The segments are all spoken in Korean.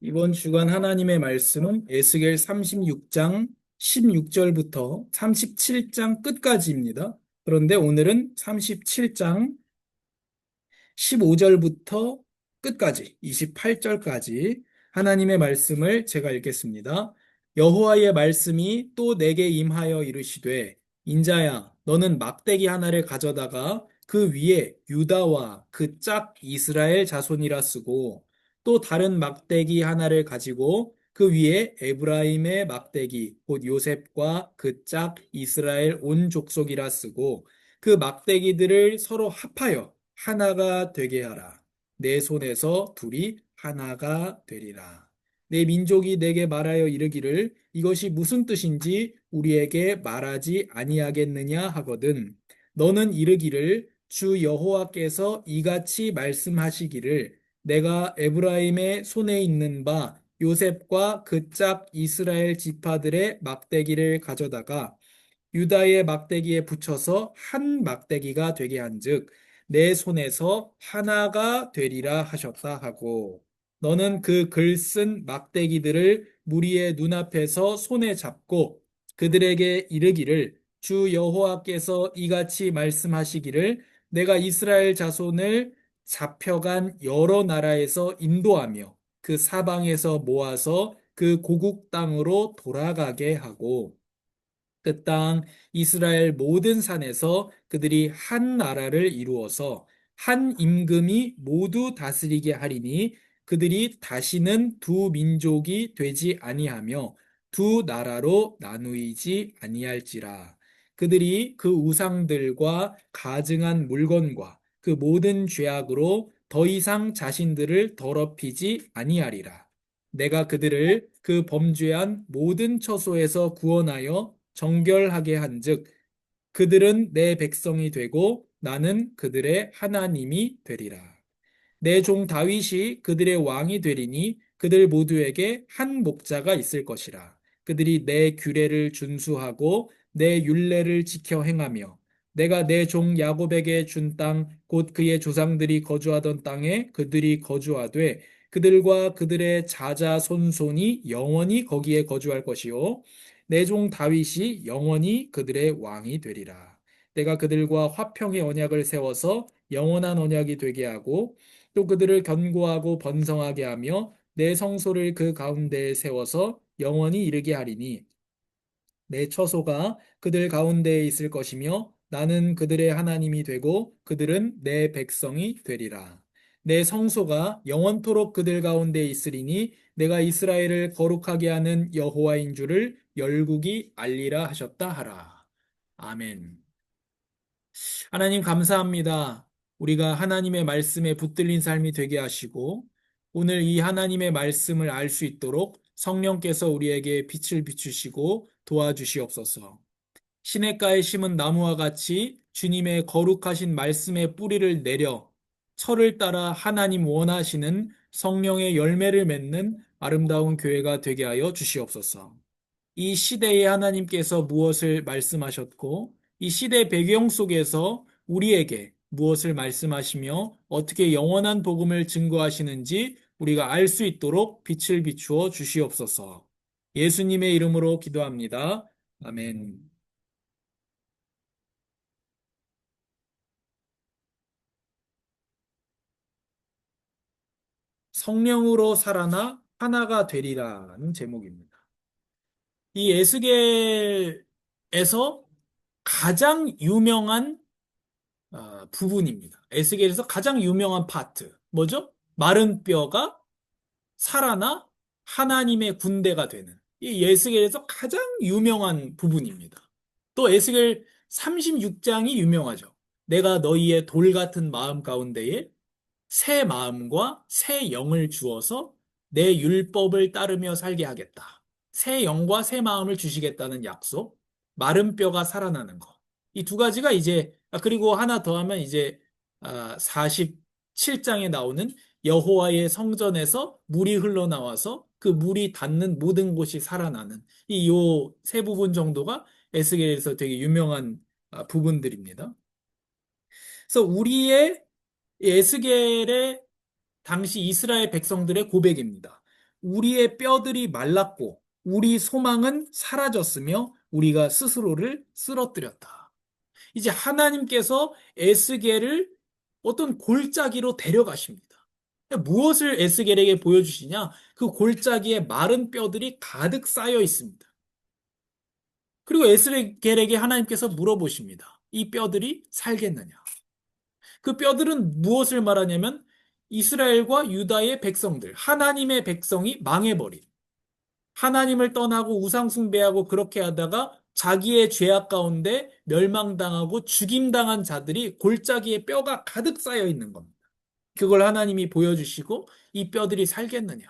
이번 주간 하나님의 말씀은 에스겔 36장 16절부터 37장 끝까지입니다. 그런데 오늘은 37장 15절부터 끝까지 28절까지 하나님의 말씀을 제가 읽겠습니다. 여호와의 말씀이 또 내게 임하여 이르시되 인자야 너는 막대기 하나를 가져다가 그 위에 유다와 그 짝 이스라엘 자손이라 쓰고 또 다른 막대기 하나를 가지고 그 위에 에브라임의 막대기 곧 요셉과 그 짝 이스라엘 온 족속이라 쓰고 그 막대기들을 서로 합하여 하나가 되게 하라. 내 손에서 둘이 하나가 되리라. 내 민족이 내게 말하여 이르기를 이것이 무슨 뜻인지 우리에게 말하지 아니하겠느냐 하거든. 너는 이르기를 주 여호와께서 이같이 말씀하시기를 내가 에브라임의 손에 있는 바 요셉과 그 짝 이스라엘 지파들의 막대기를 가져다가 유다의 막대기에 붙여서 한 막대기가 되게 한즉 내 손에서 하나가 되리라 하셨다 하고 너는 그 글 쓴 막대기들을 무리의 눈앞에서 손에 잡고 그들에게 이르기를 주 여호와께서 이같이 말씀하시기를 내가 이스라엘 자손을 잡혀간 여러 나라에서 인도하며 그 사방에서 모아서 그 고국 땅으로 돌아가게 하고 그 땅 이스라엘 모든 산에서 그들이 한 나라를 이루어서 한 임금이 모두 다스리게 하리니 그들이 다시는 두 민족이 되지 아니하며 두 나라로 나누이지 아니할지라. 그들이 그 우상들과 가증한 물건과 그 모든 죄악으로 더 이상 자신들을 더럽히지 아니하리라. 내가 그들을 그 범죄한 모든 처소에서 구원하여 정결하게 한즉 그들은 내 백성이 되고 나는 그들의 하나님이 되리라. 내 종 다윗이 그들의 왕이 되리니 그들 모두에게 한 목자가 있을 것이라. 그들이 내 규례를 준수하고 내 율례를 지켜 행하며 내가 내 종 야곱에게 준 땅 곧 그의 조상들이 거주하던 땅에 그들이 거주하되 그들과 그들의 자자손손이 영원히 거기에 거주할 것이요 내 종 다윗이 영원히 그들의 왕이 되리라. 내가 그들과 화평의 언약을 세워서 영원한 언약이 되게 하고 또 그들을 견고하고 번성하게 하며 내 성소를 그 가운데에 세워서 영원히 이르게 하리니 내 처소가 그들 가운데에 있을 것이며 나는 그들의 하나님이 되고 그들은 내 백성이 되리라. 내 성소가 영원토록 그들 가운데 있으리니 내가 이스라엘을 거룩하게 하는 여호와인 줄을 열국이 알리라 하셨다 하라. 아멘. 하나님 감사합니다. 우리가 하나님의 말씀에 붙들린 삶이 되게 하시고 오늘 이 하나님의 말씀을 알 수 있도록 성령께서 우리에게 빛을 비추시고 도와주시옵소서. 시냇가에 심은 나무와 같이 주님의 거룩하신 말씀의 뿌리를 내려 철을 따라 하나님 원하시는 성령의 열매를 맺는 아름다운 교회가 되게 하여 주시옵소서. 이 시대에 하나님께서 무엇을 말씀하셨고 이 시대 배경 속에서 우리에게 무엇을 말씀하시며 어떻게 영원한 복음을 증거하시는지 우리가 알 수 있도록 빛을 비추어 주시옵소서. 예수님의 이름으로 기도합니다. 아멘. 성령으로 살아나 하나가 되리라는 제목입니다. 이 에스겔에서 가장 유명한 부분입니다. 에스겔에서 가장 유명한 파트. 뭐죠? 마른 뼈가 살아나 하나님의 군대가 되는. 이 에스겔에서 가장 유명한 부분입니다. 또 에스겔 36장이 유명하죠. 내가 너희의 돌 같은 마음 가운데에 새 마음과 새 영을 주어서 내 율법을 따르며 살게 하겠다. 새 영과 새 마음을 주시겠다는 약속, 마른 뼈가 살아나는 것. 이 두 가지가 이제, 그리고 하나 더 하면 이제 47장에 나오는 여호와의 성전에서 물이 흘러나와서 그 물이 닿는 모든 곳이 살아나는 이 요 세 부분 정도가 에스겔에서 되게 유명한 부분들입니다. 그래서 우리의 에스겔의 당시 이스라엘 백성들의 고백입니다. 우리의 뼈들이 말랐고 우리 소망은 사라졌으며 우리가 스스로를 쓰러뜨렸다. 이제 하나님께서 에스겔을 어떤 골짜기로 데려가십니다. 무엇을 에스겔에게 보여주시냐? 그 골짜기에 마른 뼈들이 가득 쌓여 있습니다. 그리고 에스겔에게 하나님께서 물어보십니다. 이 뼈들이 살겠느냐? 그 뼈들은 무엇을 말하냐면 이스라엘과 유다의 백성들, 하나님의 백성이 망해버린, 하나님을 떠나고 우상숭배하고 그렇게 하다가 자기의 죄악 가운데 멸망당하고 죽임당한 자들이 골짜기에 뼈가 가득 쌓여 있는 겁니다. 그걸 하나님이 보여주시고 이 뼈들이 살겠느냐?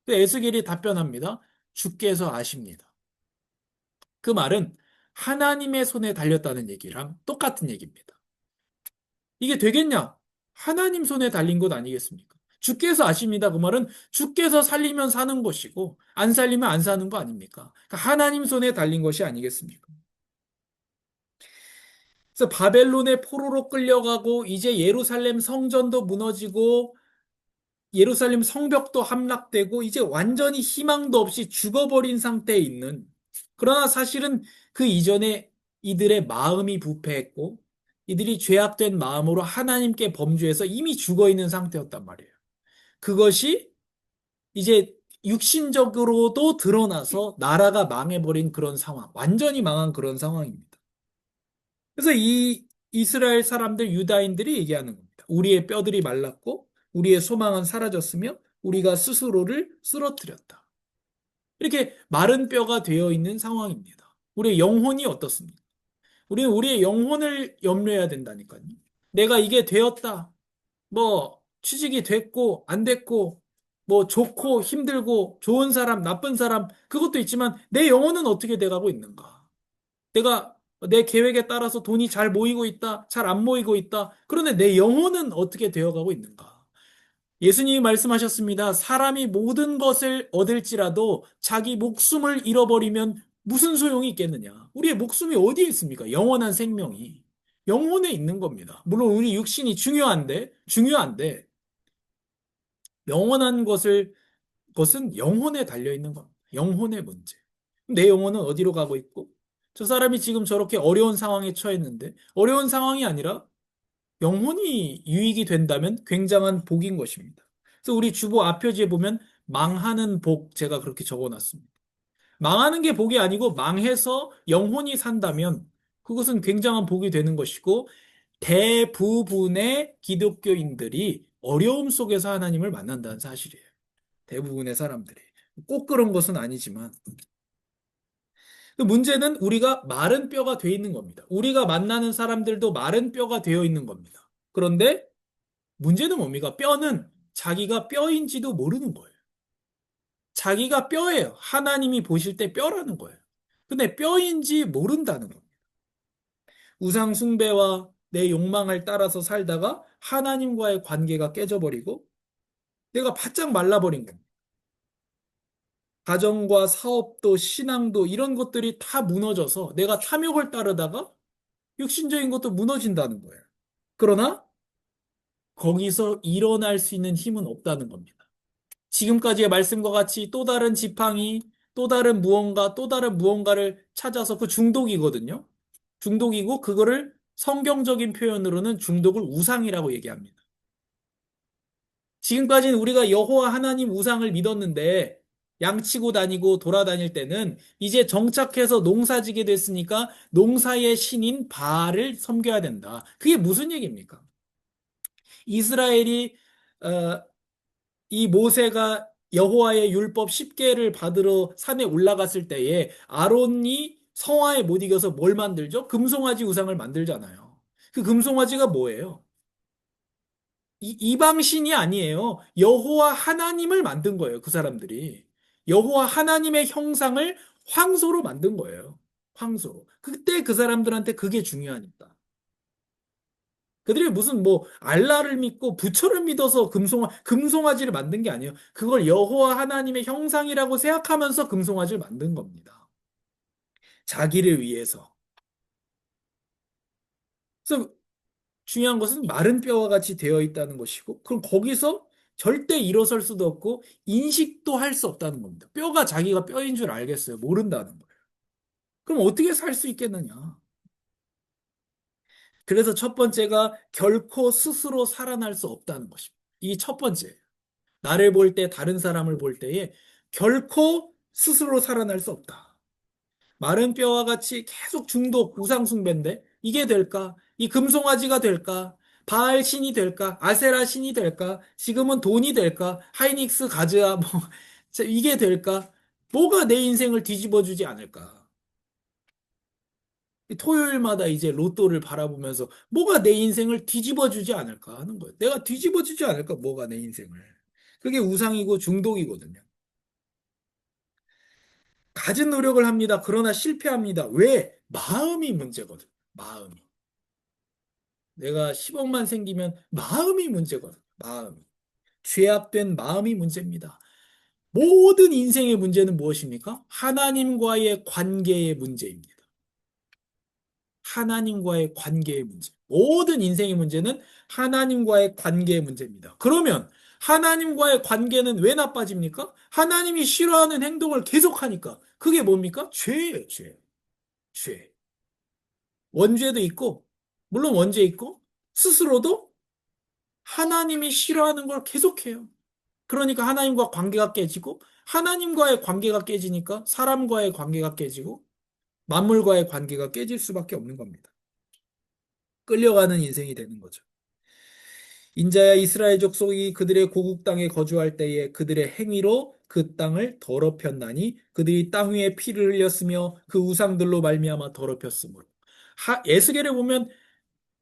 에스겔이 답변합니다. 주께서 아십니다. 그 말은 하나님의 손에 달렸다는 얘기랑 똑같은 얘기입니다. 이게 되겠냐? 하나님 손에 달린 것 아니겠습니까? 주께서 아십니다. 그 말은 주께서 살리면 사는 것이고 안 살리면 안 사는 거 아닙니까? 그러니까 하나님 손에 달린 것이 아니겠습니까? 그래서 바벨론의 포로로 끌려가고 이제 예루살렘 성전도 무너지고 예루살렘 성벽도 함락되고 이제 완전히 희망도 없이 죽어버린 상태에 있는, 그러나 사실은 그 이전에 이들의 마음이 부패했고 이들이 죄악된 마음으로 하나님께 범죄해서 이미 죽어 있는 상태였단 말이에요. 그것이 이제 육신적으로도 드러나서 나라가 망해버린 그런 상황, 완전히 망한 그런 상황입니다. 그래서 이 이스라엘 사람들, 유다인들이 얘기하는 겁니다. 우리의 뼈들이 말랐고 우리의 소망은 사라졌으며 우리가 스스로를 쓰러뜨렸다. 이렇게 마른 뼈가 되어 있는 상황입니다. 우리의 영혼이 어떻습니까? 우리는 우리의 영혼을 염려해야 된다니까요. 내가 이게 되었다. 뭐 취직이 됐고 안 됐고 뭐 좋고 힘들고 좋은 사람 나쁜 사람 그것도 있지만 내 영혼은 어떻게 돼가고 있는가? 내가 내 계획에 따라서 돈이 잘 모이고 있다, 잘 안 모이고 있다. 그런데 내 영혼은 어떻게 되어가고 있는가? 예수님이 말씀하셨습니다. 사람이 모든 것을 얻을지라도 자기 목숨을 잃어버리면 무슨 소용이 있겠느냐? 우리의 목숨이 어디에 있습니까? 영원한 생명이. 영혼에 있는 겁니다. 물론 우리 육신이 중요한데, 영원한 것은 영혼에 달려 있는 겁니다. 영혼의 문제. 내 영혼은 어디로 가고 있고, 저 사람이 지금 저렇게 어려운 상황에 처했는데, 어려운 상황이 아니라 영혼이 유익이 된다면 굉장한 복인 것입니다. 그래서 우리 주보 앞표지에 보면 망하는 복 제가 그렇게 적어놨습니다. 망하는 게 복이 아니고 망해서 영혼이 산다면 그것은 굉장한 복이 되는 것이고 대부분의 기독교인들이 어려움 속에서 하나님을 만난다는 사실이에요. 대부분의 사람들이. 꼭 그런 것은 아니지만 그 문제는 우리가 마른 뼈가 되어 있는 겁니다. 우리가 만나는 사람들도 마른 뼈가 되어 있는 겁니다. 그런데 문제는 뭡니까? 뼈는 자기가 뼈인지도 모르는 거예요. 자기가 뼈예요. 하나님이 보실 때 뼈라는 거예요. 근데 뼈인지 모른다는 겁니다. 우상 숭배와 내 욕망을 따라서 살다가 하나님과의 관계가 깨져버리고 내가 바짝 말라버린 겁니다. 가정과 사업도 신앙도 이런 것들이 다 무너져서 내가 탐욕을 따르다가 육신적인 것도 무너진다는 거예요. 그러나 거기서 일어날 수 있는 힘은 없다는 겁니다. 지금까지의 말씀과 같이 또 다른 지팡이, 또 다른 무언가, 또 다른 무언가를 찾아서 그 중독이거든요. 중독이고 그거를 성경적인 표현으로는 중독을 우상이라고 얘기합니다. 지금까지는 우리가 여호와 하나님 우상을 믿었는데 양치고 다니고 돌아다닐 때는 이제 정착해서 농사지게 됐으니까 농사의 신인 바알을 섬겨야 된다. 그게 무슨 얘기입니까? 이스라엘이 어, 이 모세가 여호와의 율법 10개를 받으러 산에 올라갔을 때에 아론이 성화에 못 이겨서 뭘 만들죠? 금송아지 우상을 만들잖아요. 그 금송아지가 뭐예요? 이방신이 아니에요. 여호와 하나님을 만든 거예요. 그 사람들이. 여호와 하나님의 형상을 황소로 만든 거예요. 황소로. 그때 그 사람들한테 그게 중요하니까. 그들이 무슨 뭐 알라를 믿고 부처를 믿어서 금송아지를 만든 게 아니에요. 그걸 여호와 하나님의 형상이라고 생각하면서 금송아지를 만든 겁니다. 자기를 위해서. 그래서 중요한 것은 마른 뼈와 같이 되어 있다는 것이고, 그럼 거기서 절대 일어설 수도 없고 인식도 할 수 없다는 겁니다. 뼈가 자기가 뼈인 줄 알겠어요. 모른다는 거예요. 그럼 어떻게 살 수 있겠느냐? 그래서 첫 번째가 결코 스스로 살아날 수 없다는 것입니다. 이 첫 번째. 나를 볼 때, 다른 사람을 볼 때에 결코 스스로 살아날 수 없다. 마른 뼈와 같이 계속 중독, 우상숭배인데 이게 될까? 이 금송아지가 될까? 바알 신이 될까? 아세라 신이 될까? 지금은 돈이 될까? 하이닉스 가즈아 뭐 이게 될까? 뭐가 내 인생을 뒤집어 주지 않을까? 토요일마다 이제 로또를 바라보면서 뭐가 내 인생을 뒤집어 주지 않을까 하는 거예요. 내가 뒤집어 주지 않을까? 뭐가 내 인생을. 그게 우상이고 중독이거든요. 가진 노력을 합니다. 그러나 실패합니다. 왜? 마음이 문제거든. 마음이. 내가 10억만 생기면 마음이 문제거든. 마음이. 죄악된 마음이 문제입니다. 모든 인생의 문제는 무엇입니까? 하나님과의 관계의 문제입니다. 하나님과의 관계의 문제. 모든 인생의 문제는 하나님과의 관계의 문제입니다. 그러면 하나님과의 관계는 왜 나빠집니까? 하나님이 싫어하는 행동을 계속하니까. 그게 뭡니까? 죄예요, 죄. 죄. 원죄도 있고, 물론 원죄 있고, 스스로도 하나님이 싫어하는 걸 계속해요. 그러니까 하나님과 관계가 깨지고, 하나님과의 관계가 깨지니까 사람과의 관계가 깨지고, 만물과의 관계가 깨질 수밖에 없는 겁니다. 끌려가는 인생이 되는 거죠. 인자야 이스라엘 족속이 그들의 고국 땅에 거주할 때에 그들의 행위로 그 땅을 더럽혔나니 그들이 땅 위에 피를 흘렸으며 그 우상들로 말미암아 더럽혔으므로. 에스겔에 보면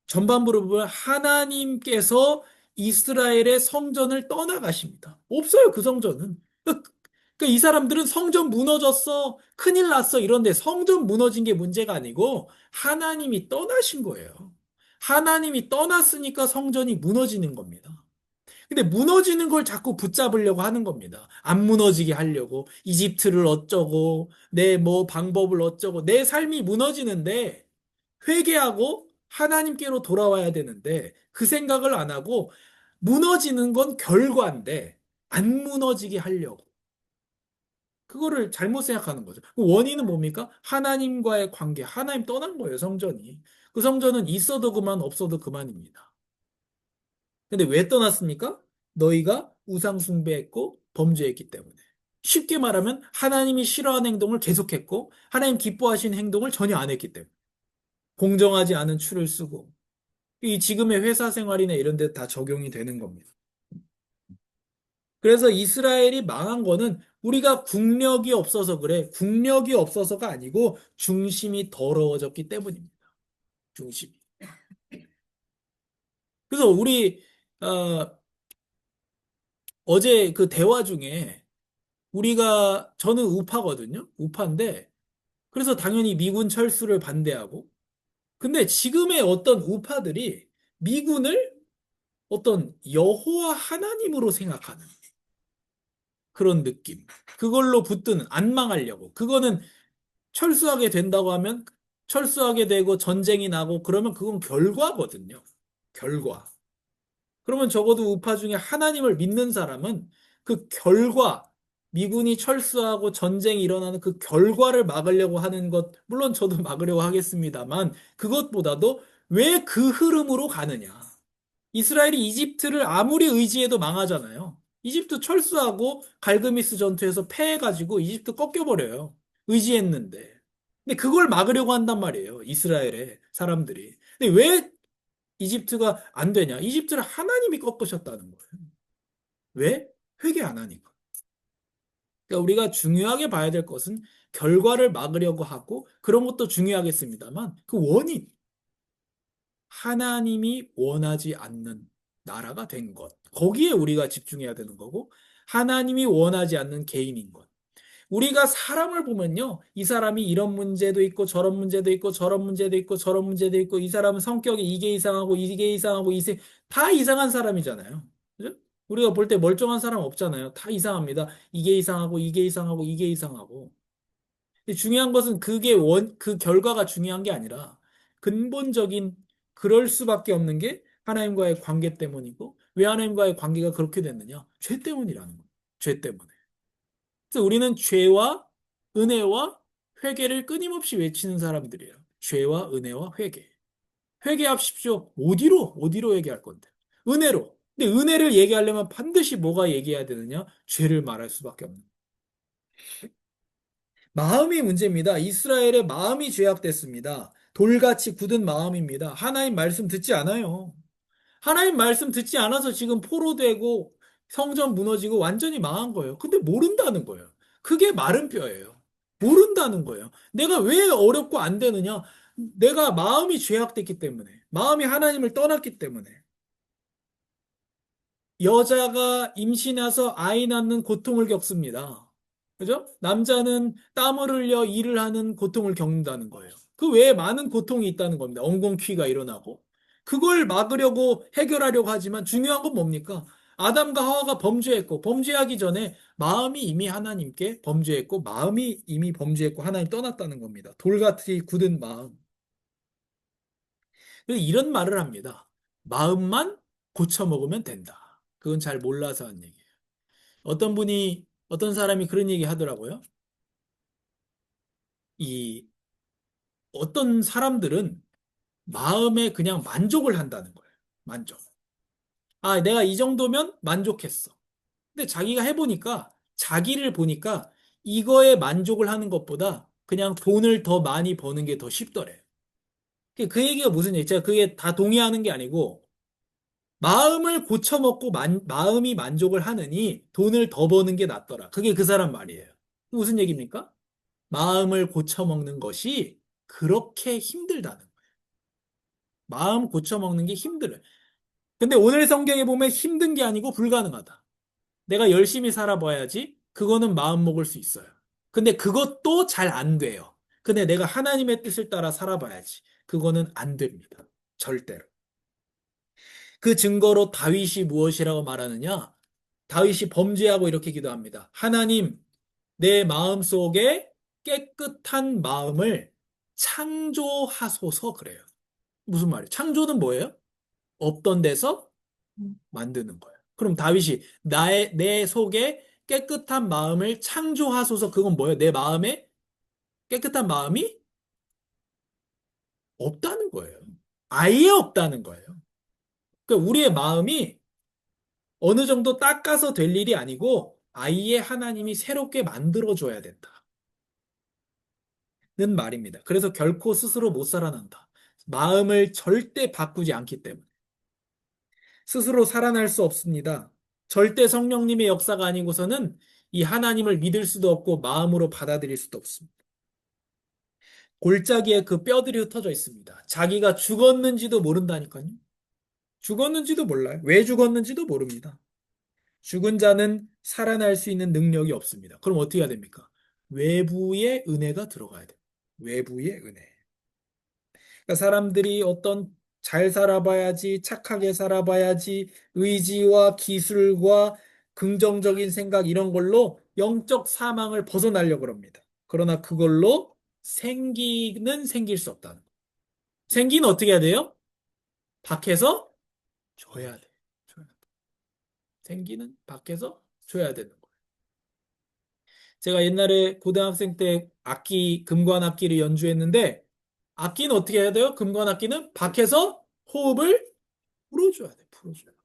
전반부를 보면 하나님께서 이스라엘의 성전을 떠나가십니다. 없어요, 그 성전은. 그러니까 이 사람들은 성전 무너졌어, 큰일 났어, 이런데 성전 무너진 게 문제가 아니고 하나님이 떠나신 거예요. 하나님이 떠났으니까 성전이 무너지는 겁니다. 근데 무너지는 걸 자꾸 붙잡으려고 하는 겁니다. 안 무너지게 하려고. 이집트를 어쩌고, 내 뭐 방법을 어쩌고, 내 삶이 무너지는데 회개하고 하나님께로 돌아와야 되는데 그 생각을 안 하고 무너지는 건 결과인데 안 무너지게 하려고. 그거를 잘못 생각하는 거죠. 그 원인은 뭡니까? 하나님과의 관계. 하나님 떠난 거예요, 성전이. 그 성전은 있어도 그만, 없어도 그만입니다. 근데 왜 떠났습니까? 너희가 우상숭배했고 범죄했기 때문에. 쉽게 말하면 하나님이 싫어하는 행동을 계속했고 하나님 기뻐하시는 행동을 전혀 안 했기 때문에. 공정하지 않은 추를 쓰고 이 지금의 회사 생활이나 이런 데 다 적용이 되는 겁니다. 그래서 이스라엘이 망한 거는 우리가 국력이 없어서 그래. 국력이 없어서가 아니고 중심이 더러워졌기 때문입니다. 중심이. 그래서 우리 어제 그 대화 중에 우리가 저는 우파거든요. 우파인데 그래서 당연히 미군 철수를 반대하고 근데 지금의 어떤 우파들이 미군을 어떤 여호와 하나님으로 생각하는 그런 느낌. 그걸로 붙드는, 안 망하려고. 그거는 철수하게 된다고 하면 철수하게 되고 전쟁이 나고 그러면 그건 결과거든요. 결과. 그러면 적어도 우파 중에 하나님을 믿는 사람은 그 결과, 미군이 철수하고 전쟁이 일어나는 그 결과를 막으려고 하는 것, 물론 저도 막으려고 하겠습니다만 그것보다도 왜 그 흐름으로 가느냐. 이스라엘이 이집트를 아무리 의지해도 망하잖아요. 이집트 철수하고 갈그미스 전투에서 패해가지고 이집트 꺾여버려요. 의지했는데. 근데 그걸 막으려고 한단 말이에요. 이스라엘의 사람들이. 근데 왜 이집트가 안 되냐? 이집트를 하나님이 꺾으셨다는 거예요. 왜? 회개 안 하니까. 그러니까 우리가 중요하게 봐야 될 것은 결과를 막으려고 하고 그런 것도 중요하겠습니다만 그 원인, 하나님이 원하지 않는 나라가 된 것. 거기에 우리가 집중해야 되는 거고, 하나님이 원하지 않는 개인인 것. 우리가 사람을 보면요, 이 사람이 이런 문제도 있고, 저런 문제도 있고, 저런 문제도 있고, 저런 문제도 있고, 이 사람은 성격이 이게 이상하고, 이게 이상하고, 다 이상한 사람이잖아요. 그죠? 우리가 볼 때 멀쩡한 사람 없잖아요. 다 이상합니다. 이게 이상하고, 이게 이상하고, 이게 이상하고. 중요한 것은 그 결과가 중요한 게 아니라 근본적인 그럴 수밖에 없는 게 하나님과의 관계 때문이고 왜 하나님과의 관계가 그렇게 됐느냐? 죄 때문이라는 거예요. 죄 때문에. 그래서 우리는 죄와 은혜와 회개를 끊임없이 외치는 사람들이에요. 죄와 은혜와 회개. 회개하십시오. 어디로 얘기할 건데? 은혜로. 근데 은혜를 얘기하려면 반드시 뭐가 얘기해야 되느냐? 죄를 말할 수밖에 없는. 마음이 문제입니다. 이스라엘의 마음이 죄악됐습니다. 돌같이 굳은 마음입니다. 하나님 말씀 듣지 않아요. 하나님 말씀 듣지 않아서 지금 포로되고 성전 무너지고 완전히 망한 거예요. 근데 모른다는 거예요. 그게 마른 뼈예요. 모른다는 거예요. 내가 왜 어렵고 안 되느냐? 내가 마음이 죄악됐기 때문에, 마음이 하나님을 떠났기 때문에. 여자가 임신해서 아이 낳는 고통을 겪습니다. 그죠? 남자는 땀을 흘려 일을 하는 고통을 겪는다는 거예요. 그 외에 많은 고통이 있다는 겁니다. 엉겅퀴가 일어나고. 그걸 막으려고 해결하려고 하지만 중요한 건 뭡니까? 아담과 하와가 범죄했고, 범죄하기 전에 마음이 이미 하나님께 범죄했고, 마음이 이미 범죄했고, 하나님 떠났다는 겁니다. 돌같이 굳은 마음. 그래서 이런 말을 합니다. 마음만 고쳐먹으면 된다. 그건 잘 몰라서 한 얘기예요. 어떤 사람이 그런 얘기 하더라고요. 이, 어떤 사람들은 마음에 그냥 만족을 한다는 거예요. 만족. 아, 내가 이 정도면 만족했어. 근데 자기가 해보니까, 자기를 보니까 이거에 만족을 하는 것보다 그냥 돈을 더 많이 버는 게 더 쉽더래요. 그 얘기가 무슨 얘기? 제가 그게 다 동의하는 게 아니고, 마음을 고쳐먹고 마음이 만족을 하느니 돈을 더 버는 게 낫더라. 그게 그 사람 말이에요. 무슨 얘기입니까? 마음을 고쳐먹는 것이 그렇게 힘들다는 거예요. 마음 고쳐먹는 게 힘들어요. 근데 오늘 성경에 보면 힘든 게 아니고 불가능하다. 내가 열심히 살아봐야지 그거는 마음 먹을 수 있어요. 근데 그것도 잘 안 돼요. 근데 내가 하나님의 뜻을 따라 살아봐야지. 그거는 안 됩니다. 절대로. 그 증거로 다윗이 무엇이라고 말하느냐? 다윗이 범죄하고 이렇게 기도합니다. 하나님, 내 마음 속에 깨끗한 마음을 창조하소서 그래요. 무슨 말이에요? 창조는 뭐예요? 없던 데서 만드는 거예요. 그럼 다윗이 내 속에 깨끗한 마음을 창조하소서 그건 뭐예요? 내 마음에 깨끗한 마음이 없다는 거예요. 아예 없다는 거예요. 그러니까 우리의 마음이 어느 정도 닦아서 될 일이 아니고 아예 하나님이 새롭게 만들어줘야 된다. 는 말입니다. 그래서 결코 스스로 못 살아난다. 마음을 절대 바꾸지 않기 때문에. 스스로 살아날 수 없습니다. 절대 성령님의 역사가 아니고서는 이 하나님을 믿을 수도 없고 마음으로 받아들일 수도 없습니다. 골짜기에 그 뼈들이 흩어져 있습니다. 자기가 죽었는지도 모른다니까요. 죽었는지도 몰라요. 왜 죽었는지도 모릅니다. 죽은 자는 살아날 수 있는 능력이 없습니다. 그럼 어떻게 해야 됩니까? 외부의 은혜가 들어가야 돼요. 외부의 은혜. 그러니까 사람들이 어떤 잘 살아봐야지, 착하게 살아봐야지, 의지와 기술과 긍정적인 생각 이런 걸로 영적 사망을 벗어나려고 합니다. 그러나 그걸로 생기는 생길 수 없다는 거예요. 생기는 어떻게 해야 돼요? 밖에서 줘야 돼. 줘야 돼. 생기는 밖에서 줘야 되는 거예요. 제가 옛날에 고등학생 때 금관 악기를 연주했는데 악기는 어떻게 해야 돼요? 금관 악기는 밖에서 호흡을 풀어줘야 돼, 풀어줘야 돼.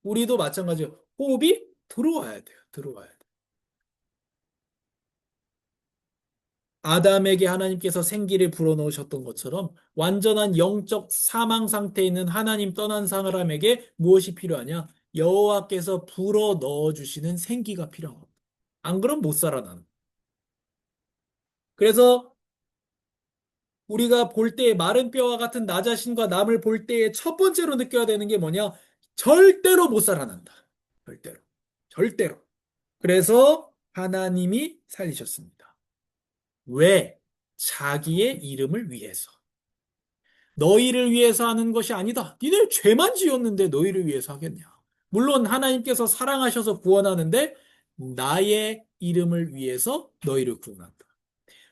우리도 마찬가지예요. 호흡이 들어와야 돼요, 들어와야 돼. 아담에게 하나님께서 생기를 불어넣으셨던 것처럼 완전한 영적 사망 상태에 있는 하나님 떠난 사람에게 무엇이 필요하냐? 여호와께서 불어넣어 주시는 생기가 필요한 겁니다. 안 그럼 못 살아나는. 그래서 우리가 볼 때 마른 뼈와 같은 나 자신과 남을 볼 때에 첫 번째로 느껴야 되는 게 뭐냐? 절대로 못 살아난다. 절대로. 절대로. 그래서 하나님이 살리셨습니다. 왜? 자기의 이름을 위해서. 너희를 위해서 하는 것이 아니다. 니네 죄만 지었는데 너희를 위해서 하겠냐. 물론 하나님께서 사랑하셔서 구원하는데 나의 이름을 위해서 너희를 구원한다.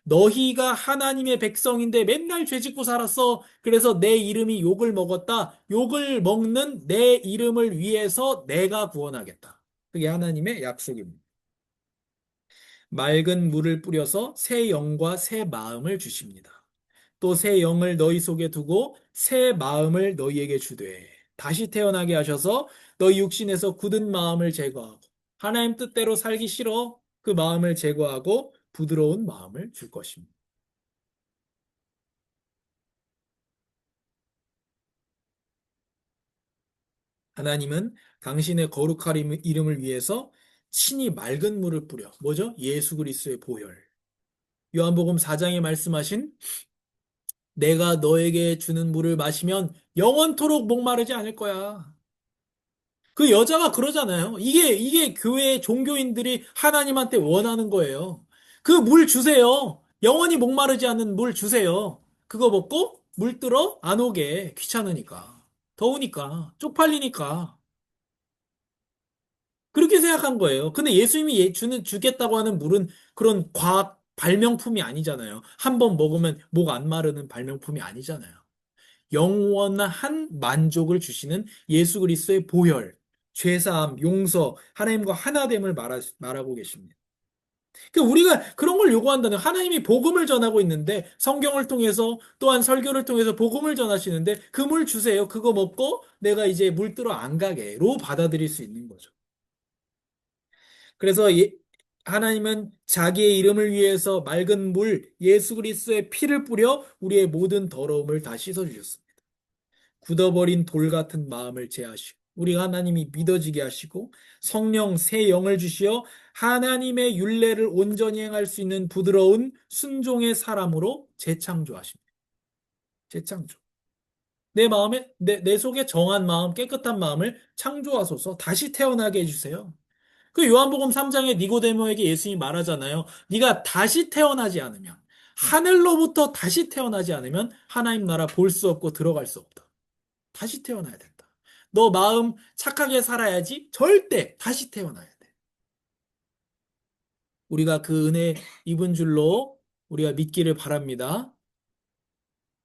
너희가 하나님의 백성인데 맨날 죄 짓고 살았어. 그래서 내 이름이 욕을 먹었다. 욕을 먹는 내 이름을 위해서 내가 구원하겠다. 그게 하나님의 약속입니다. 맑은 물을 뿌려서 새 영과 새 마음을 주십니다. 또 새 영을 너희 속에 두고 새 마음을 너희에게 주되 다시 태어나게 하셔서 너희 육신에서 굳은 마음을 제거하고 하나님 뜻대로 살기 싫어 그 마음을 제거하고 부드러운 마음을 줄 것입니다. 하나님은 당신의 거룩한 이름을 위해서 친히 맑은 물을 뿌려 뭐죠? 예수 그리스도의 보혈. 요한복음 4장에 말씀하신 내가 너에게 주는 물을 마시면 영원토록 목마르지 않을 거야. 그 여자가 그러잖아요. 이게 교회 종교인들이 하나님한테 원하는 거예요. 그 물 주세요. 영원히 목마르지 않는 물 주세요. 그거 먹고 물 들어 안 오게 귀찮으니까. 더우니까. 쪽팔리니까. 그렇게 생각한 거예요. 근데 예수님이 주겠다고 하는 물은 그런 과학 발명품이 아니잖아요. 한 번 먹으면 목 안 마르는 발명품이 아니잖아요. 영원한 만족을 주시는 예수 그리스도의 보혈, 죄사함, 용서, 하나님과 하나됨을 말하고 계십니다. 그러니까 우리가 그런 걸 요구한다는 하나님이 복음을 전하고 있는데 성경을 통해서 또한 설교를 통해서 복음을 전하시는데 그 물 주세요. 그거 먹고 내가 이제 물 들어 안 가게로 받아들일 수 있는 거죠. 그래서 하나님은 자기의 이름을 위해서 맑은 물 예수 그리스도의 피를 뿌려 우리의 모든 더러움을 다 씻어 주셨습니다. 굳어버린 돌 같은 마음을 제하시고 우리 하나님이 믿어지게 하시고 성령 새 영을 주시어 하나님의 율례를 온전히 행할 수 있는 부드러운 순종의 사람으로 재창조하십니다. 재창조. 내 마음에 내 속에 정한 마음, 깨끗한 마음을 창조하소서 다시 태어나게 해주세요. 그 요한복음 3장에 니고데모에게 예수님이 말하잖아요. 네가 다시 태어나지 않으면 하늘로부터 다시 태어나지 않으면 하나님 나라 볼 수 없고 들어갈 수 없다. 다시 태어나야 된다. 너 마음 착하게 살아야지 절대 다시 태어나야 돼. 우리가 그 은혜 입은 줄로 우리가 믿기를 바랍니다.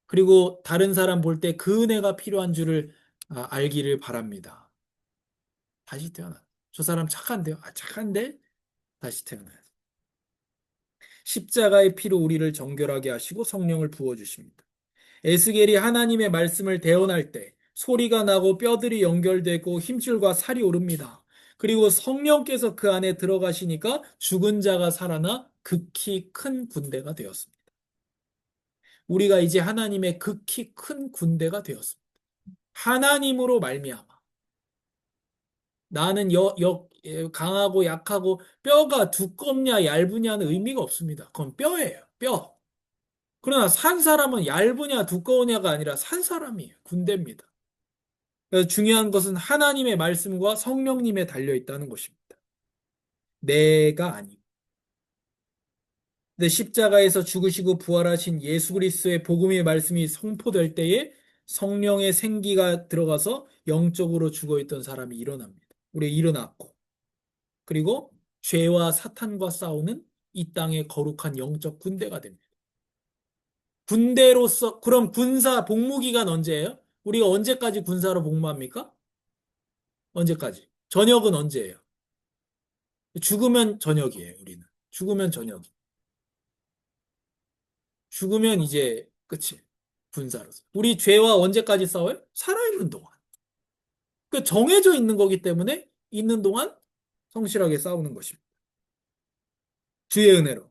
그리고 다른 사람 볼 때 그 은혜가 필요한 줄을 알기를 바랍니다. 다시 태어나. 저 사람 착한데요? 착한데? 다시 태어나야 돼. 십자가의 피로 우리를 정결하게 하시고 성령을 부어주십니다. 에스겔이 하나님의 말씀을 대언할 때 소리가 나고 뼈들이 연결되고 힘줄과 살이 오릅니다. 그리고 성령께서 그 안에 들어가시니까 죽은 자가 살아나 극히 큰 군대가 되었습니다. 우리가 이제 하나님의 극히 큰 군대가 되었습니다. 하나님으로 말미암아 나는 강하고 약하고 뼈가 두껍냐 얇으냐는 의미가 없습니다. 그건 뼈예요. 뼈. 그러나 산 사람은 얇으냐 두꺼우냐가 아니라 산 사람이에요. 군대입니다. 그래서 중요한 것은 하나님의 말씀과 성령님에 달려 있다는 것입니다. 내가 아니고. 근데 십자가에서 죽으시고 부활하신 예수 그리스도의 복음의 말씀이 선포될 때에 성령의 생기가 들어가서 영적으로 죽어 있던 사람이 일어납니다. 우리 일어났고. 그리고 죄와 사탄과 싸우는 이 땅의 거룩한 영적 군대가 됩니다. 군대로서 그럼 군사 복무 기간 언제예요? 우리가 언제까지 군사로 복무합니까? 언제까지? 저녁은 언제예요? 죽으면 저녁이에요, 우리는. 죽으면 저녁. 죽으면 이제 끝이. 군사로서. 우리 죄와 언제까지 싸워요? 살아있는 동안. 그 정해져 있는 거기 때문에 있는 동안 성실하게 싸우는 것입니다. 주의 은혜로.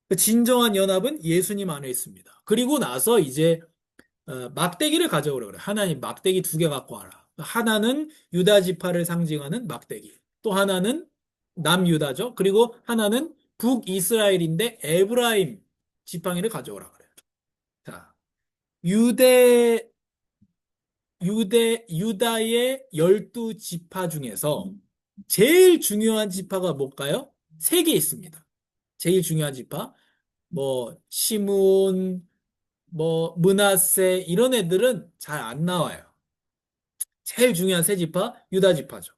그 진정한 연합은 예수님 안에 있습니다. 그리고 나서 이제 막대기를 가져오라 그래. 하나님 막대기 두 개 갖고 와라. 하나는 유다 지파를 상징하는 막대기. 또 하나는 남유다죠. 그리고 하나는 북이스라엘인데 에브라임 지팡이를 가져오라 그래요. 자, 유대 유다의 12지파 중에서 제일 중요한 지파가 뭘까요? 세 개 있습니다. 제일 중요한 지파. 뭐 시므온, 뭐 므낫세 이런 애들은 잘 안 나와요. 제일 중요한 세 지파 유다 지파죠.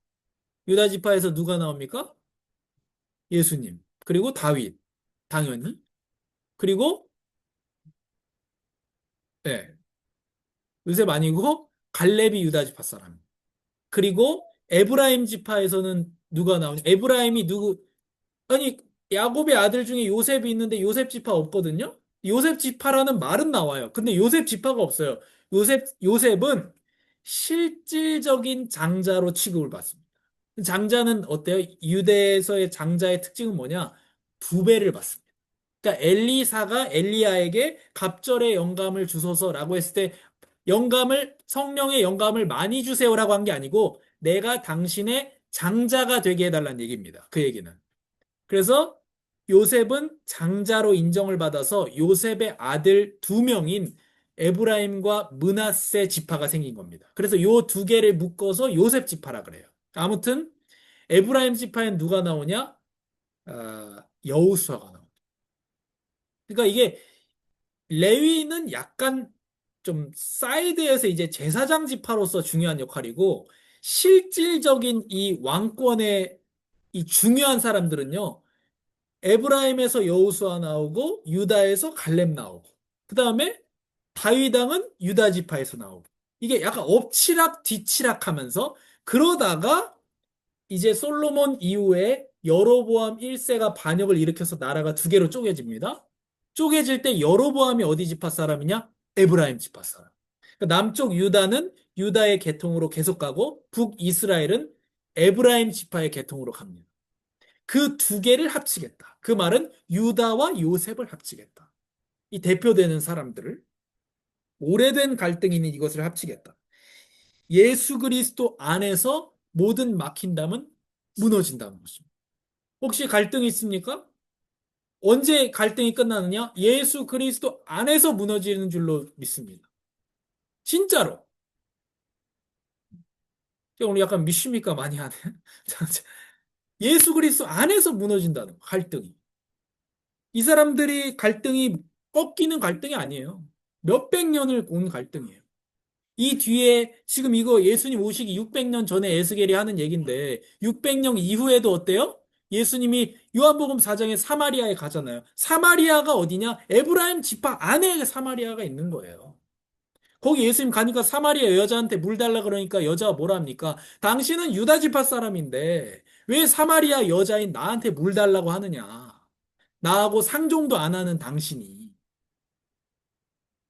유다 지파에서 누가 나옵니까? 예수님. 그리고 다윗. 당연히. 그리고 예, 요셉 아니고 갈렙이 유다 지파 사람. 그리고 에브라임 지파에서는 누가 나오냐? 에브라임이 누구? 아니, 야곱의 아들 중에 요셉이 있는데 요셉 지파 없거든요? 요셉 지파라는 말은 나와요. 근데 요셉 지파가 없어요. 요셉은 실질적인 장자로 취급을 받습니다. 장자는 어때요? 유대에서의 장자의 특징은 뭐냐? 부배를 받습니다. 그러니까 엘리사가 엘리야에게 갑절의 영감을 주소서라고 했을 때 성령의 영감을 많이 주세요라고 한 게 아니고 내가 당신의 장자가 되게 해달라는 얘기입니다. 그 얘기는. 그래서 요셉은 장자로 인정을 받아서 요셉의 아들 두 명인 에브라임과 므낫세 지파가 생긴 겁니다. 그래서 요 두 개를 묶어서 요셉 지파라 그래요. 아무튼 에브라임 지파엔 누가 나오냐? 여호수아가 나옵니다. 그러니까 이게 레위는 약간 좀 사이드에서 이제 제사장 지파로서 중요한 역할이고 실질적인 이 왕권의 이 중요한 사람들은요. 에브라임에서 여호수아 나오고 유다에서 갈렙 나오고 그다음에 다윗 왕은 유다 지파에서 나오고 이게 약간 엎치락 뒤치락 하면서 그러다가 이제 솔로몬 이후에 여로보암 1세가 반역을 일으켜서 나라가 두 개로 쪼개집니다. 쪼개질 때 여로보암이 어디 지파 사람이냐? 에브라임 지파 사람. 그러니까 남쪽 유다는 유다의 계통으로 계속 가고 북이스라엘은 에브라임 지파의 계통으로 갑니다. 그 두 개를 합치겠다. 그 말은 유다와 요셉을 합치겠다. 이 대표되는 사람들을 오래된 갈등이 있는 이것을 합치겠다. 예수 그리스도 안에서 모든 막힌담은 무너진다는 것입니다. 혹시 갈등이 있습니까? 언제 갈등이 끝나느냐? 예수 그리스도 안에서 무너지는 줄로 믿습니다. 진짜로. 제가 오늘 약간 미십니까 많이 하네. 예수 그리스도 안에서 무너진다는 거, 갈등이. 이 사람들이 갈등이 꺾이는 갈등이 아니에요. 몇백 년을 온 갈등이에요. 이 뒤에 지금 이거 예수님 오시기 600년 전에 에스겔이 하는 얘기인데 600년 이후에도 어때요? 예수님이 요한복음 4장에 사마리아에 가잖아요. 사마리아가 어디냐? 에브라임 지파 안에 사마리아가 있는 거예요. 거기 예수님 가니까 사마리아 여자한테 물 달라 그러니까 여자가 뭐라 합니까? 당신은 유다 지파 사람인데 왜 사마리아 여자인 나한테 물 달라고 하느냐? 나하고 상종도 안 하는 당신이.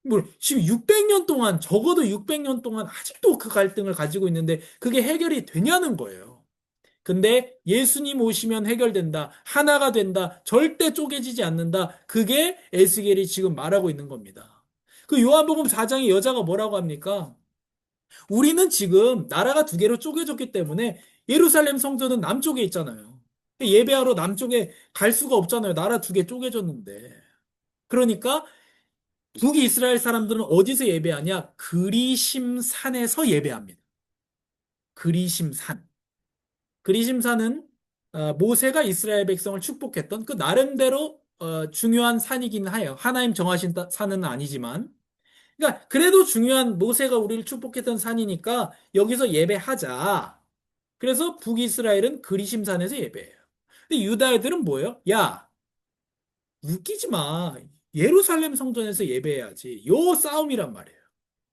뭐 지금 600년 동안 적어도 600년 동안 아직도 그 갈등을 가지고 있는데 그게 해결이 되냐는 거예요. 근데 예수님 오시면 해결된다. 하나가 된다. 절대 쪼개지지 않는다. 그게 에스겔이 지금 말하고 있는 겁니다. 그 요한복음 4장의 여자가 뭐라고 합니까? 우리는 지금 나라가 두 개로 쪼개졌기 때문에 예루살렘 성전은 남쪽에 있잖아요. 예배하러 남쪽에 갈 수가 없잖아요. 나라 두 개 쪼개졌는데. 그러니까 북이스라엘 사람들은 어디서 예배하냐? 그리심산에서 예배합니다. 그리심산. 그리심산은 모세가 이스라엘 백성을 축복했던 그 나름대로 중요한 산이긴 해요. 하나님 정하신 산은 아니지만. 그러니까 그래도 중요한 모세가 우리를 축복했던 산이니까 여기서 예배하자. 그래서 북이스라엘은 그리심산에서 예배해요. 근데 유다 애들은 뭐예요? 야, 웃기지 마. 예루살렘 성전에서 예배해야지. 요 싸움이란 말이에요.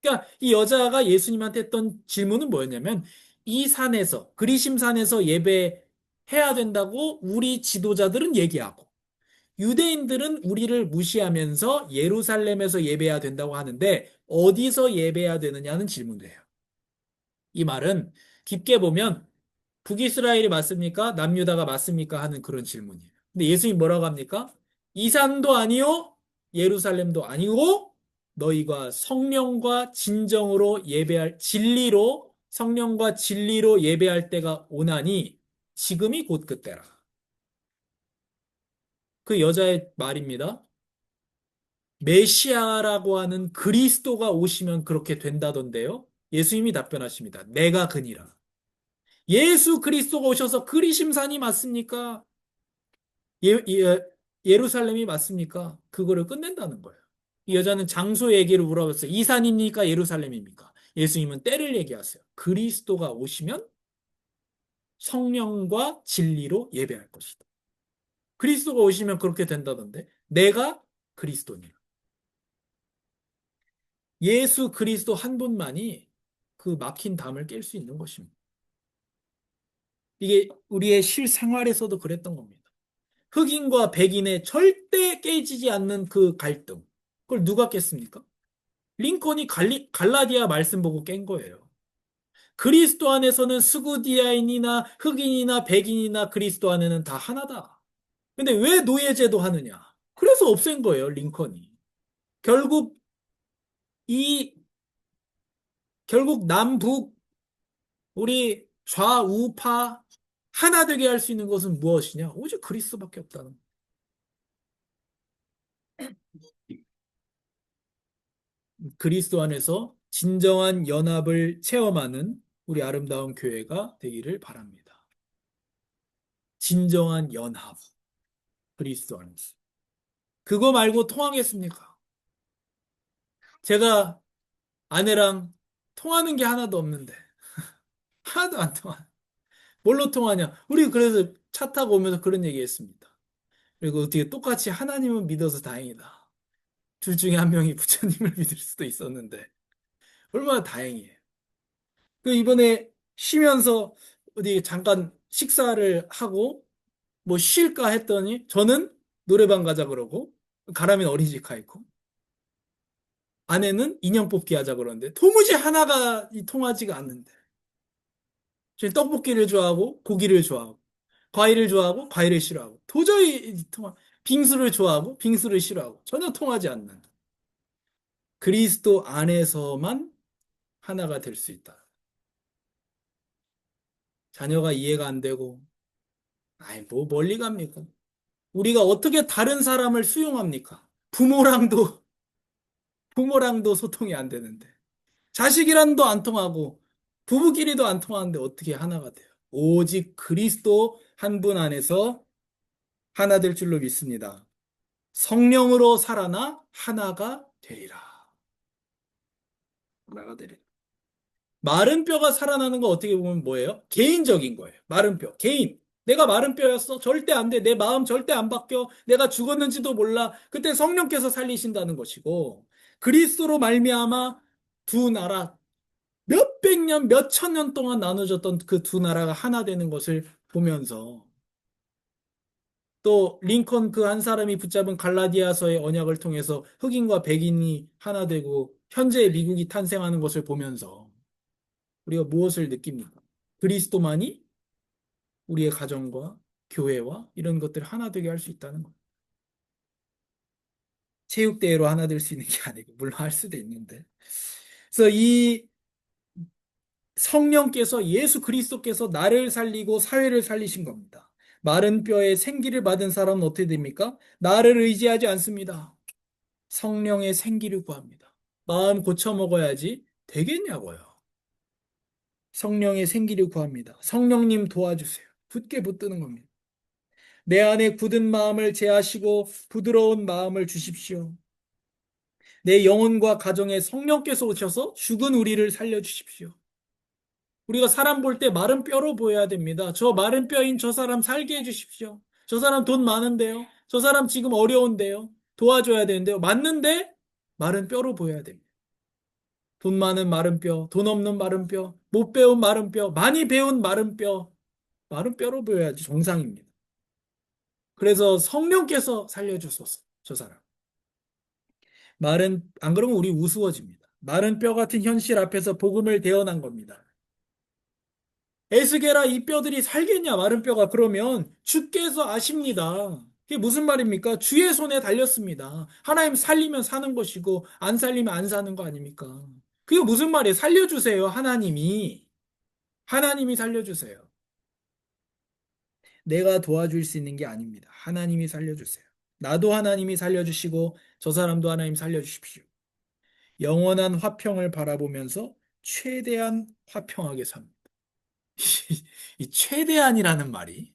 그러니까 이 여자가 예수님한테 했던 질문은 뭐였냐면 이 산에서 그리심산에서 예배해야 된다고 우리 지도자들은 얘기하고 유대인들은 우리를 무시하면서 예루살렘에서 예배해야 된다고 하는데 어디서 예배해야 되느냐는 질문이에요. 이 말은 깊게 보면 북이스라엘이 맞습니까? 남유다가 맞습니까? 하는 그런 질문이에요. 근데 예수님 뭐라고 합니까? 이 산도 아니요, 예루살렘도 아니고 너희가 성령과 진정으로 예배할 진리로 성령과 진리로 예배할 때가 오나니 지금이 곧 그때라. 그 여자의 말입니다. 메시아라고 하는 그리스도가 오시면 그렇게 된다던데요. 예수님이 답변하십니다. 내가 그니라. 예수 그리스도가 오셔서 그리심산이 맞습니까? 예루살렘이 맞습니까? 그거를 끝낸다는 거예요. 이 여자는 장소 얘기를 물어봤어요. 이 산입니까? 예루살렘입니까? 예수님은 때를 얘기하세요. 그리스도가 오시면 성령과 진리로 예배할 것이다. 그리스도가 오시면 그렇게 된다던데 내가 그리스도님. 예수 그리스도 한 분만이 그 막힌 담을 깰 수 있는 것입니다. 이게 우리의 실생활에서도 그랬던 겁니다. 흑인과 백인의 절대 깨지지 않는 그 갈등. 그걸 누가 깼습니까? 링컨이 갈라디아 말씀 보고 깬 거예요. 그리스도 안에서는 스구디아인이나 흑인이나 백인이나 그리스도 안에는 다 하나다. 근데 왜 노예제도 하느냐? 그래서 없앤 거예요, 링컨이. 결국 이 결국 남북 우리 좌우파 하나 되게 할 수 있는 것은 무엇이냐? 오직 그리스도밖에 없다는 거예요. 그리스도 안에서 진정한 연합을 체험하는 우리 아름다운 교회가 되기를 바랍니다. 진정한 연합, 그리스도 안에서. 그거 말고 통하겠습니까? 제가 아내랑 통하는 게 하나도 없는데, 하나도 안 통하. 뭘로 통하냐? 우리 그래서 차 타고 오면서 그런 얘기 했습니다. 그리고 어떻게 똑같이 하나님은 믿어서 다행이다. 둘 중에 한 명이 부처님을 믿을 수도 있었는데, 얼마나 다행이에요. 그 이번에 쉬면서 어디 잠깐 식사를 하고 뭐 쉴까 했더니 저는 노래방 가자 그러고 가람이는 어린이집 가 있고 아내는 인형 뽑기 하자 그러는데 도무지 하나가 통하지가 않는데 저는 떡볶이를 좋아하고 고기를 좋아하고 과일을 좋아하고 과일을 싫어하고 도저히 빙수를 좋아하고 빙수를 싫어하고 전혀 통하지 않는 그리스도 안에서만 하나가 될 수 있다. 자녀가 이해가 안 되고 아이 뭐 멀리 갑니까? 우리가 어떻게 다른 사람을 수용합니까? 부모랑도 소통이 안 되는데. 자식이랑도 안 통하고, 부부끼리도 안 통하는데 어떻게 하나가 돼요? 오직 그리스도 한 분 안에서 하나 될 줄로 믿습니다. 성령으로 살아나 하나가 되리라. 하나가 되리라. 마른 뼈가 살아나는 거 어떻게 보면 뭐예요? 개인적인 거예요. 마른 뼈. 개인. 내가 마른 뼈였어. 절대 안 돼. 내 마음 절대 안 바뀌어. 내가 죽었는지도 몰라. 그때 성령께서 살리신다는 것이고 그리스도로 말미암아 두 나라 몇백 년, 몇천 년 동안 나눠졌던 그 두 나라가 하나 되는 것을 보면서 또 링컨 그 한 사람이 붙잡은 갈라디아서의 언약을 통해서 흑인과 백인이 하나 되고 현재의 미국이 탄생하는 것을 보면서 우리가 무엇을 느낍니까? 그리스도만이 우리의 가정과 교회와 이런 것들을 하나 되게 할 수 있다는 것. 체육대회로 하나 될 수 있는 게 아니고, 물론 할 수도 있는데. 그래서 이 성령께서 예수 그리스도께서 나를 살리고 사회를 살리신 겁니다. 마른 뼈에 생기를 받은 사람은 어떻게 됩니까? 나를 의지하지 않습니다. 성령의 생기를 구합니다. 마음 고쳐 먹어야지 되겠냐고요. 성령의 생기를 구합니다. 성령님 도와주세요. 굳게 붙드는 겁니다. 내 안에 굳은 마음을 제하시고 부드러운 마음을 주십시오. 내 영혼과 가정에 성령께서 오셔서 죽은 우리를 살려주십시오. 우리가 사람 볼 때 마른 뼈로 보여야 됩니다. 저 마른 뼈인 저 사람 살게 해주십시오. 저 사람 돈 많은데요. 저 사람 지금 어려운데요. 도와줘야 되는데요. 맞는데 마른 뼈로 보여야 됩니다. 돈 많은 마른 뼈, 돈 없는 마른 뼈, 못 배운 마른 뼈, 많이 배운 마른 뼈, 마른 뼈로 보여야지 정상입니다. 그래서 성령께서 살려주소서, 저 사람. 안 그러면 우리 우스워집니다. 마른 뼈 같은 현실 앞에서 복음을 대언한 겁니다. 에스게라 이 뼈들이 살겠냐, 마른 뼈가. 그러면 주께서 아십니다. 그게 무슨 말입니까? 주의 손에 달렸습니다. 하나님 살리면 사는 것이고, 안 살리면 안 사는 거 아닙니까? 그게 무슨 말이에요? 살려주세요, 하나님이. 하나님이 살려주세요. 내가 도와줄 수 있는 게 아닙니다. 하나님이 살려주세요. 나도 하나님이 살려주시고, 저 사람도 하나님 살려주십시오. 영원한 화평을 바라보면서 최대한 화평하게 삽니다. 이 최대한이라는 말이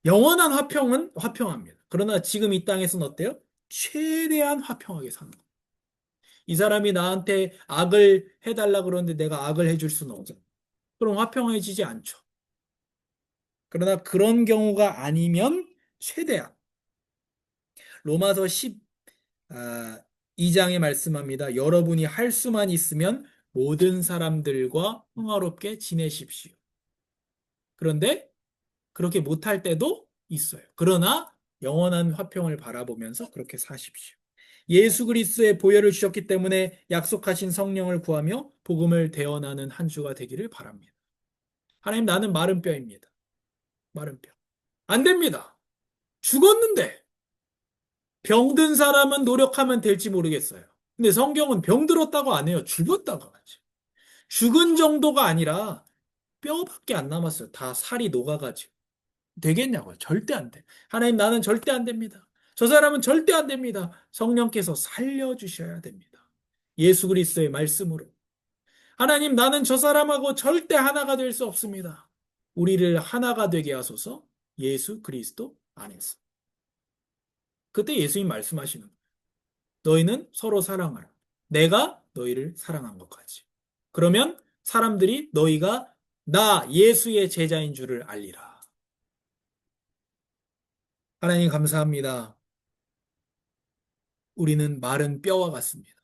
영원한 화평은 화평합니다. 그러나 지금 이 땅에서는 어때요? 최대한 화평하게 사는 거예요. 이 사람이 나한테 악을 해달라 그러는데 내가 악을 해줄 수는 없잖아. 그럼 화평해지지 않죠. 그러나 그런 경우가 아니면 최대한 로마서 2장에 말씀합니다. 여러분이 할 수만 있으면 모든 사람들과 평화롭게 지내십시오. 그런데 그렇게 못할 때도 있어요. 그러나 영원한 화평을 바라보면서 그렇게 사십시오. 예수 그리스도의 보혈을 주셨기 때문에 약속하신 성령을 구하며 복음을 대언하는 한 주가 되기를 바랍니다. 하나님, 나는 마른 뼈입니다. 마른 뼈. 안 됩니다. 죽었는데 병든 사람은 노력하면 될지 모르겠어요. 근데 성경은 병들었다고 안 해요. 죽었다고 하죠. 죽은 정도가 아니라 뼈밖에 안 남았어요. 다 살이 녹아가지고. 되겠냐고요. 절대 안 돼. 하나님, 나는 절대 안 됩니다. 저 사람은 절대 안 됩니다. 성령께서 살려주셔야 됩니다. 예수 그리스도의 말씀으로. 하나님, 나는 저 사람하고 절대 하나가 될 수 없습니다. 우리를 하나가 되게 하소서. 예수 그리스도 안에서. 그때 예수님 말씀하시는 거예요. 너희는 서로 사랑하라. 내가 너희를 사랑한 것까지. 그러면 사람들이 너희가 나 예수의 제자인 줄을 알리라. 하나님, 감사합니다. 우리는 마른 뼈와 같습니다.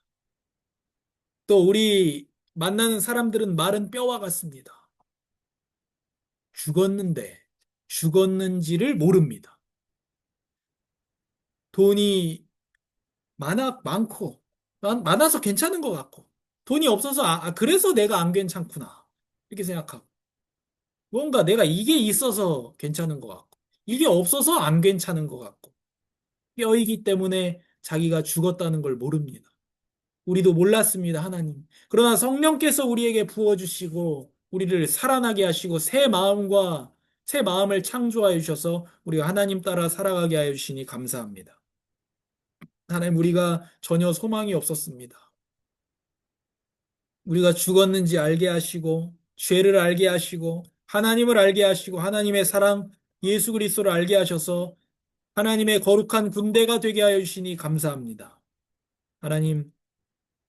또 우리 만나는 사람들은 마른 뼈와 같습니다. 죽었는데 죽었는지를 모릅니다. 돈이 많고 많아서 괜찮은 것 같고 돈이 없어서 그래서 내가 안 괜찮구나 이렇게 생각하고 뭔가 내가 이게 있어서 괜찮은 것 같고 이게 없어서 안 괜찮은 것 같고 뼈이기 때문에 자기가 죽었다는 걸 모릅니다. 우리도 몰랐습니다, 하나님. 그러나 성령께서 우리에게 부어주시고, 우리를 살아나게 하시고, 새 마음을 창조하여 주셔서 우리가 하나님 따라 살아가게 하여 주시니 감사합니다. 하나님, 우리가 전혀 소망이 없었습니다. 우리가 죽었는지 알게 하시고, 죄를 알게 하시고, 하나님을 알게 하시고, 하나님의 사랑, 예수 그리스도를 알게 하셔서 하나님의 거룩한 군대가 되게 하여 주시니 감사합니다. 하나님,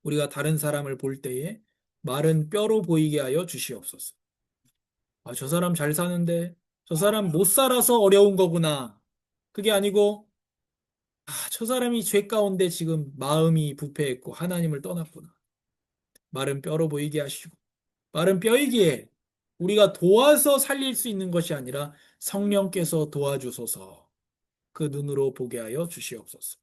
우리가 다른 사람을 볼 때에 마른 뼈로 보이게 하여 주시옵소서. 저 사람 잘 사는데 저 사람 못 살아서 어려운 거구나. 그게 아니고 저 사람이 죄 가운데 지금 마음이 부패했고 하나님을 떠났구나. 마른 뼈로 보이게 하시고 마른 뼈이기에 우리가 도와서 살릴 수 있는 것이 아니라 성령께서 도와주소서 그 눈으로 보게 하여 주시옵소서.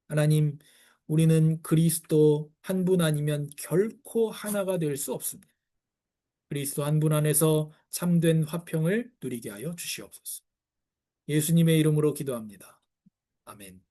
하나님, 우리는 그리스도 한 분 아니면 결코 하나가 될 수 없습니다. 그리스도 한 분 안에서 참된 화평을 누리게 하여 주시옵소서. 예수님의 이름으로 기도합니다. 아멘.